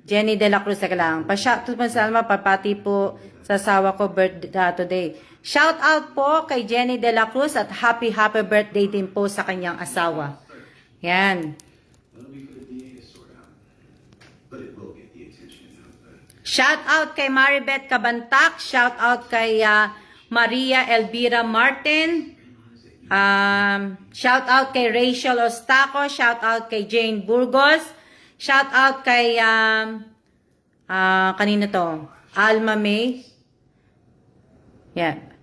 Jenny De La Cruz. Saka lang. Pa-shout out po sa papati po sa asawa ko birthday today. Shout out po kay Jenny De La Cruz at happy birthday din po sa kanyang asawa. Yan. Shout out kay Maribeth Cabantac. Shout out kay Maria Elvira Martin. Shout out kay Rachel Ostaco. Shout out kay Jane Burgos. Shout out kay kanina to? Alma May. Yan.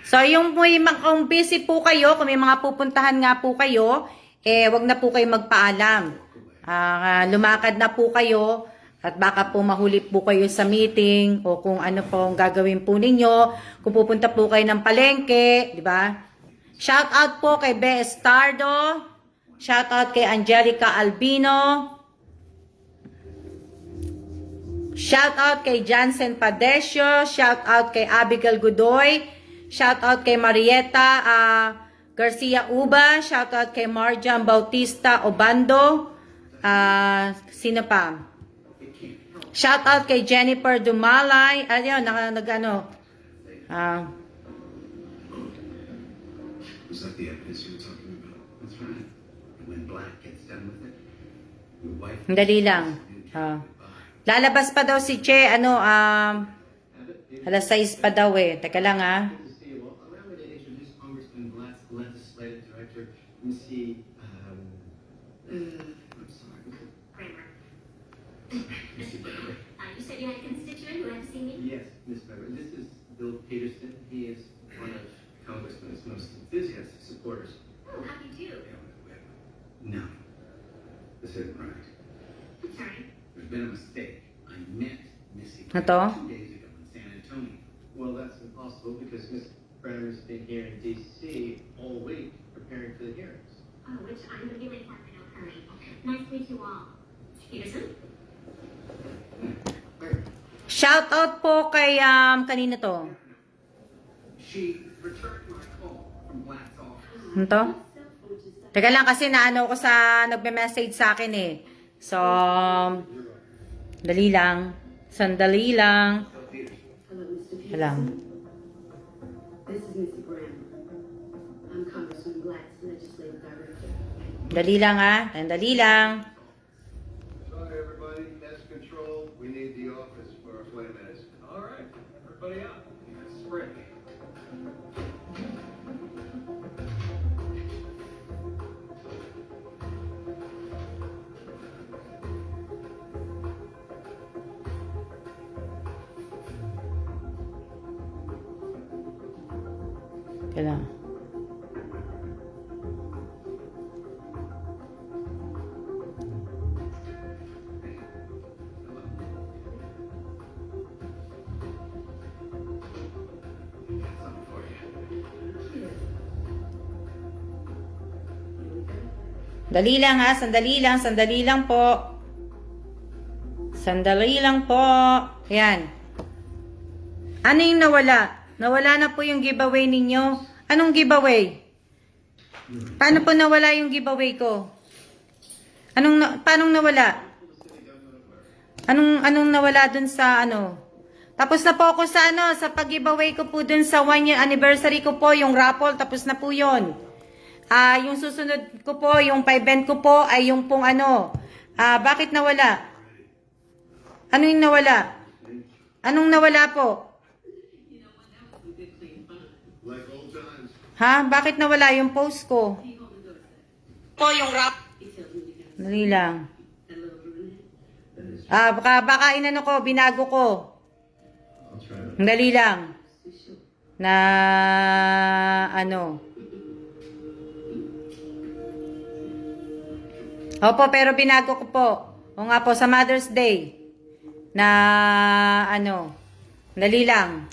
So, kung busy po kayo, kung may mga pupuntahan nga po kayo, wag na po kayo magpaalam. Lumakad na po kayo at baka po mahuli po kayo sa meeting o kung ano po ang gagawin po ninyo. Kung pupunta po kayo ng palengke, di ba? Shout out po kay Be Estardo. Shout out kay Angelica Albino. Shout out kay Jansen Padesio. Shout out kay Abigail Godoy. Shout out kay Marieta Garcia Uba. Shout out kay Marjan Bautista Obando. Sino pa? Shout out kay Jennifer Dumalay. Ayun, nag-ano. Was that the evidence you were talking about? That's right. When Black gets done with it, your wife... Dali lang. Lalabas pa daw si Che, alas 6 pa daw eh. Teka lang Good to see you. Well, allow me to introduce Congressman Black's legislative director, Missy, I'm sorry. Kramer. Missy Bremer. You said you had a constituent who had to see me? Yes, Miss Bremer. This is Bill Peterson. He is one of Congressman's most enthusiastic supporters. Oh, how do you do? No. This isn't right. I'm sorry. There's been a mistake. I met Missy Ito? 2 days ago in San Antonio. Well, that's impossible because Ms. Bremer's been here in D.C. all week preparing for the hearings. Oh, which I'm going to be late for, but don't hurry. Nice to meet you all. Peterson? Shout out po kay, kanina to. She returned my call from Black's office. Ano to? Teka lang kasi naano ko sa, nagme-message sa akin eh. So, dali lang. Sandali lang. Hello, Mr. Peterson. Lang. This is Missy Graham. I'm Congressman Black's legislative director. Dali lang Dali lang. Sorry, everybody. Test control. We need the office for 20 minutes. All right. Everybody out. Sprint. Teka lang. Something for you. Dali lang sandali lang po. Sandali lang po. Ayan. Ano yung nawala? Nawala na po yung giveaway ninyo. Anong giveaway? Paano po nawala yung giveaway ko? Paano nawala? Anong nawala dun sa ano? Tapos na po ako sa sa pag-giveaway ko po dun sa 1 year anniversary ko po, yung raffle, tapos na po yun. Yung susunod ko po, yung 5 ko po, ay yung pong bakit nawala? Ano yung nawala? Anong nawala po? Like old times. Ha? Bakit nawala yung post ko? Po, yung rap. Dali lang. Baka inano ko, binago ko. Dali lang. Na, Opo, pero binago ko po. O nga po, sa Mother's Day. Na, dali lang.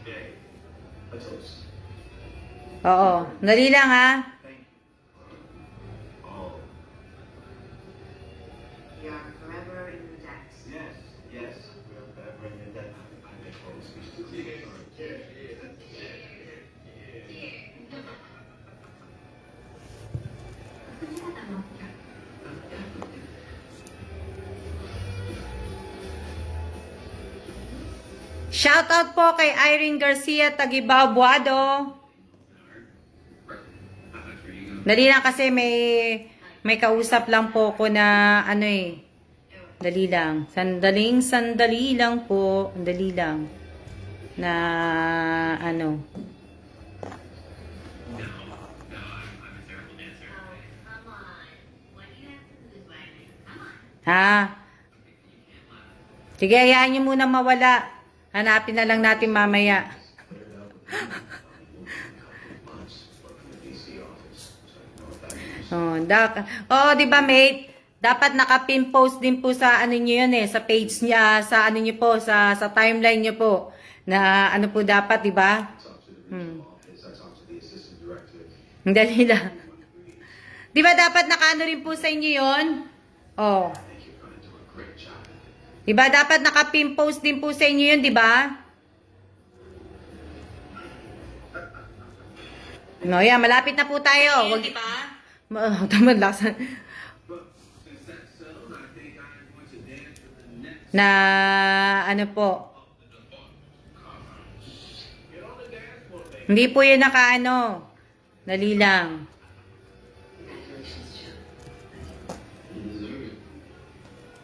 Okay. A toast. Oo, dali lang ha. Oh. We are forever in your debt. Yes. Yes. We'll never in that. I make all the speeches. Shoutout po kay Irene Garcia, Tagibao, Buado. Dali lang kasi may kausap lang po ko na Dali lang. Sandali lang po. Dali lang. Na Come on. What do you have to lose, Riley? Come on. Ha? Sige, hayaan niyo muna mawala. Hanapin na lang natin mamaya. Oh, di ba mate? dapat naka-pin post din po sa ano niyo yun sa page niya, sa ano niyo po, sa timeline niyo po, na ano po dapat, di ba? Ang dali lang. Di ba dapat nakaano rin po sa inyo yun? Oh. Di ba dapat naka-pin post din po sa inyo yun, di ba? No, yeah, malapit na po tayo. Wag, di ba? Tamad lasan. Na ano po. Hindi po yun nakaano. Dali lang.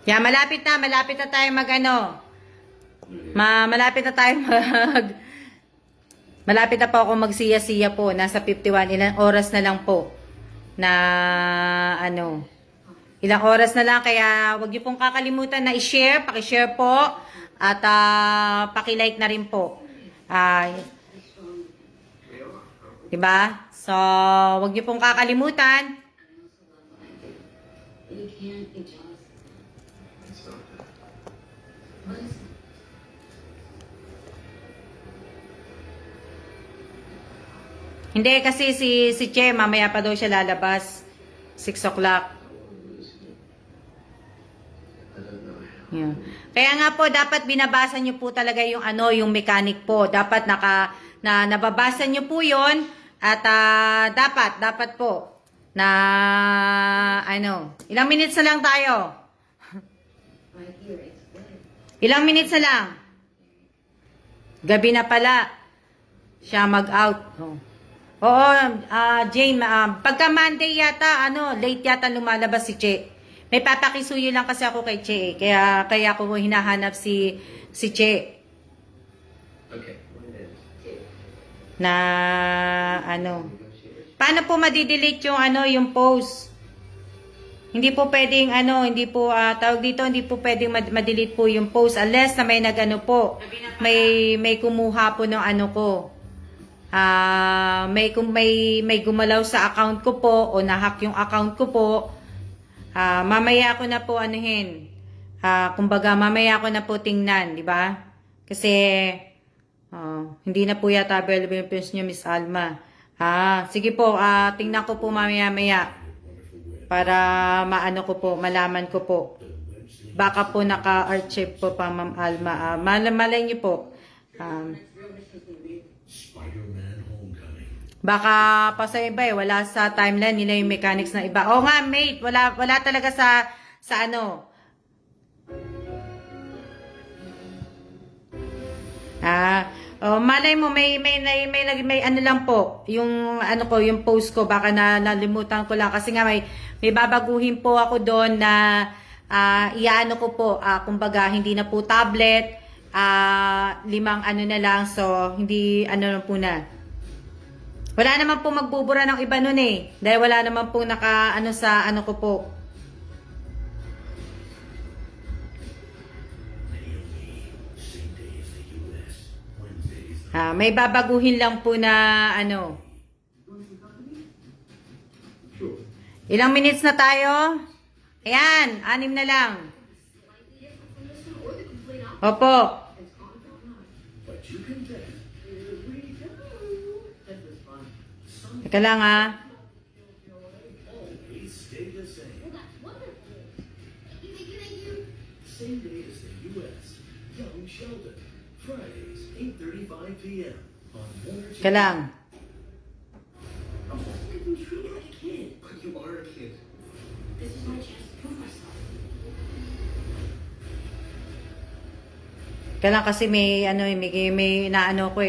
Yeah, malapit na tayo mag-ano. Malapit na tayo malapit na po ako magsiya-siya po. Nasa 51. Ilang oras na lang po. Na ano. Ilang oras na lang. Kaya wag niyo pong kakalimutan na i-share. Paki-share po. At paki-like na rin po. Diba? So, wag niyo pong kakalimutan. You can't adjust. What is it? Hindi, kasi si Che, mamaya pa daw siya lalabas. 6 o'clock. Yeah. Kaya nga po, dapat binabasa nyo po talaga yung ano, yung mechanic po. Dapat nababasa nyo po yon. At dapat po na ano, ilang minutes na lang tayo. Right here, it's good. Ilang minutes na lang. Gabi na pala. Siya mag-out. Oh. Oo, Jane, pagka Monday yata, late yata lumalabas si Che. May papakisuyo lang kasi ako kay Che. Kaya ako hinahanap si Che. Okay. Na paano po madidelete yung yung post? Hindi po pwedeng hindi po tawag dito, hindi po pwedeng ma-delete po yung post unless na may po. May kumuha po ng ko. May gumalaw sa account ko po o nahack yung account ko po. Mamaya ko na po kumbaga mamaya ko na po tingnan, di ba? Kasi hindi na po yata available yung post niyo, Miss Alma. Sige po, tingnan ko po mamaya para malaman ko po. Baka po naka-archive po pa, Ma'am Alma. Malay niyo po. Baka pa sa iba wala sa timeline nila yung mechanics na iba. Oo nga, mate, wala talaga sa malay mo may lang po yung yung post ko, baka nalimutan ko lang kasi nga may babaguhin po ako doon na ko po kumbaga hindi na po tablet, 5 na lang, so hindi lang po na. Wala naman po magbubura ng iba nun dahil wala naman po naka sa ko po. May babaguhin lang po na Ilang minutes na tayo? Ayan, 6 na lang. Opo. Teka lang Same day as the U.S. Young Sheldon. Fridays, 8:35 p.m. on Warner. Teka lang. I'm supposed to be treated like a kid. But you are a kid. This is my chance to prove myself. Teka lang kasi may naano ko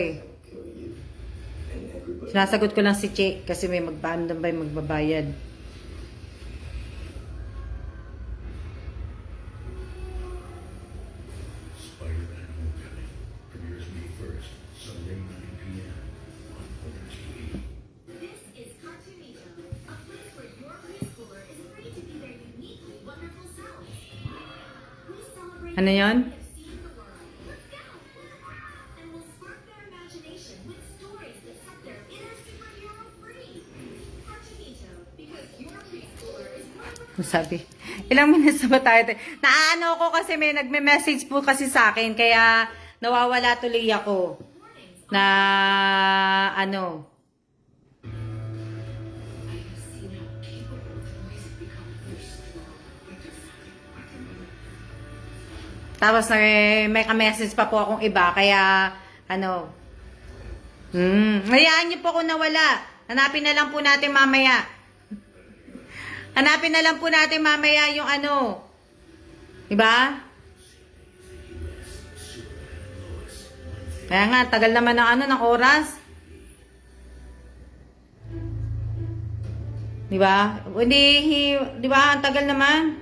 Sinasagot ko lang si Che kasi may magbabayad. Spider-Man Homecoming premieres May 1st, Sunday 9 p.m. on Warner TV. This is Cartoonito, a place where your preschooler is free to be their uniquely wonderful selves. We celebrate Ano yun? the joy of seeing the world. Let's go! And we'll spark their imagination with stories that set their inner superhero free. Cartoonito, because your preschooler is one of a Sabi, ilang minutes na ba tayo? Naano ko kasi may nagme-message po kasi sa akin, kaya nawawala tuloy ako. Na, ano. Tapos may ka-message pa po akong iba, kaya, ano. Hayaan niyo po kung nawala. Hanapin na lang po natin mamaya. Hanapin na lang po natin mamaya yung ano. Diba? Kaya nga, tagal naman ng ano, ng oras. Diba? Hindi, diba? Ang tagal naman.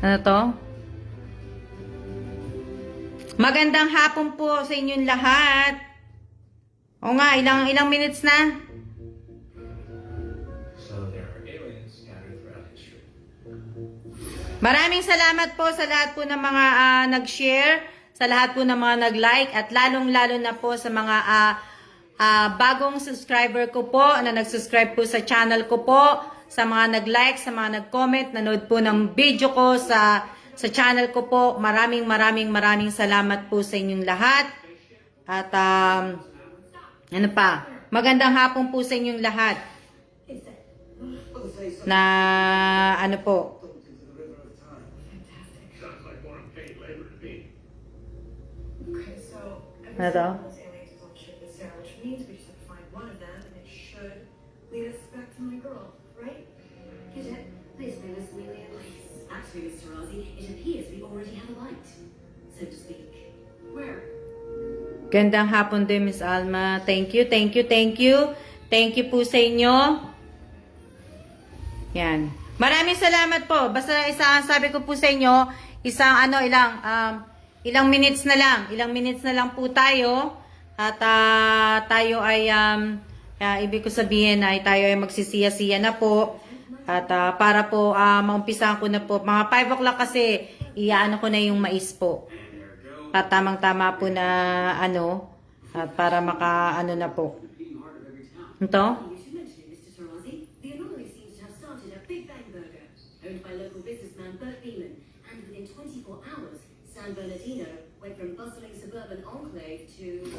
Ano to? Magandang hapon po sa inyong lahat. O nga, ilang minutes na? So there are aliens scattered throughout history. Maraming salamat po sa lahat po ng mga nag-share, sa lahat po ng mga nag-like, at lalong-lalo na po sa mga bagong subscriber ko po, na nag-subscribe po sa channel ko po, sa mga nag-like, sa mga nag-comment, nanood po ng video ko sa channel ko po. Maraming salamat po sa inyong lahat. At ano pa? Magandang hapon po sa inyong lahat. Na ano po? Okay, so Ano to? those aliens is on ship with Sarah, which means we just have to find one of them, and it should lead us back to my girl, right? Gidget, please bring us Amelia Place. Actually, Mr. Rossi, it appears we already have a light, so to speak. Where? Gandang hapon din, Miss Alma. Thank you. Thank you po sa inyo. Yan. Maraming salamat po. Basta sabi ko po sa inyo, ilang minutes na lang. Ilang minutes na lang po tayo. At tayo ay, ibig ko sabihin ay tayo ay magsisiya-siya na po. At para po, maumpisahan ko na po. Mga 5 o'clock kasi, iyaano ko na yung mais po. At tamang-tama po na at para maka-ano na po. Ito? You should mention it, Mr. Tarazi. The anomaly seems to have started at Big Bang Burger, owned by local businessman Bert Beeman, and within 24 hours, San Bernardino went from bustling suburban enclave to...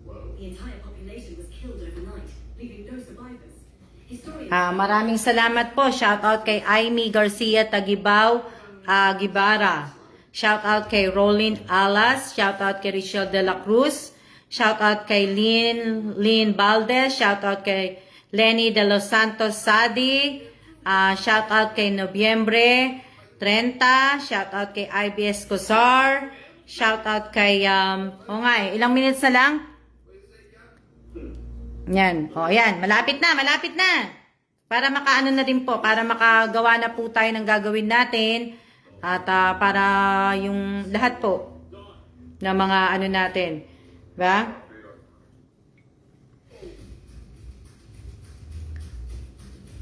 The entire population was killed overnight, leaving no survivors. Historians... Maraming salamat po. Shout out kay Aimee Garcia Tagibao, Gibara. Shout out kay Rolin Alas. Shout out kay Richelle de la Cruz. Shout out kay Lynn Valdez. Shout out kay Lenny de los Santos Sadi. Shout out kay Nobyembre 30. Shout out kay IBS Cosar. Shout out kay ilang minutes na lang? Yan. Yan. Malapit na. Para makaano na din po. Para makagawa na po tayo ng gagawin natin. At para yung lahat po ng mga ano natin. Diba?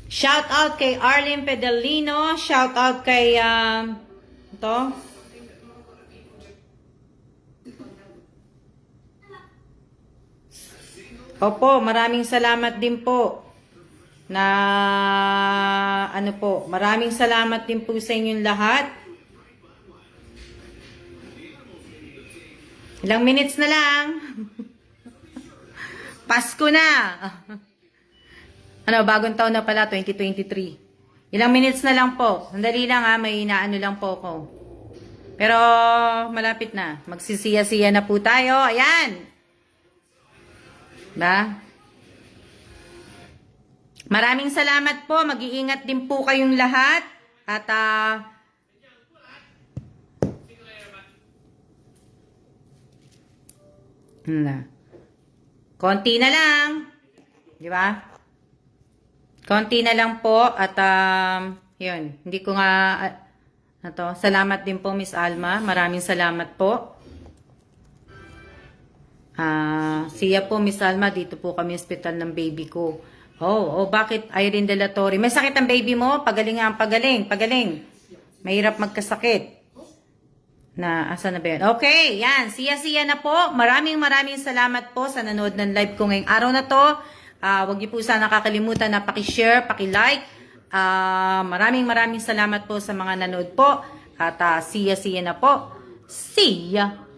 Shout out kay Arlene Pedalino. Shout out kay ito. Opo, maraming salamat din po. Na maraming salamat din po sa inyong lahat. Ilang minutes na lang. Pasko na. Bagong taon na pala, 2023. Ilang minutes na lang po. Sandali lang may inaano lang po ko. Pero malapit na. Magsisiya-siya na po tayo. Ayan. Maraming salamat po. Mag-iingat din po kayong lahat. At konti na lang. Di ba? Konti na lang po. At yun. Hindi ko nga salamat din po, Miss Alma. Maraming salamat po. Siya po, Miss Alma. Dito po kami hospital ng baby ko. Bakit Irene De La Torre? May sakit ang baby mo? Pagaling. Mahirap magkasakit. Na, asa na ba yun? Okay, yan. Siya na po. Maraming salamat po sa nanood ng live ko ngayong araw na to. Huwag niyo po sana nakakalimutan na paki-share, paki-like. Maraming salamat po sa mga nanood po. At siya na po. See ya!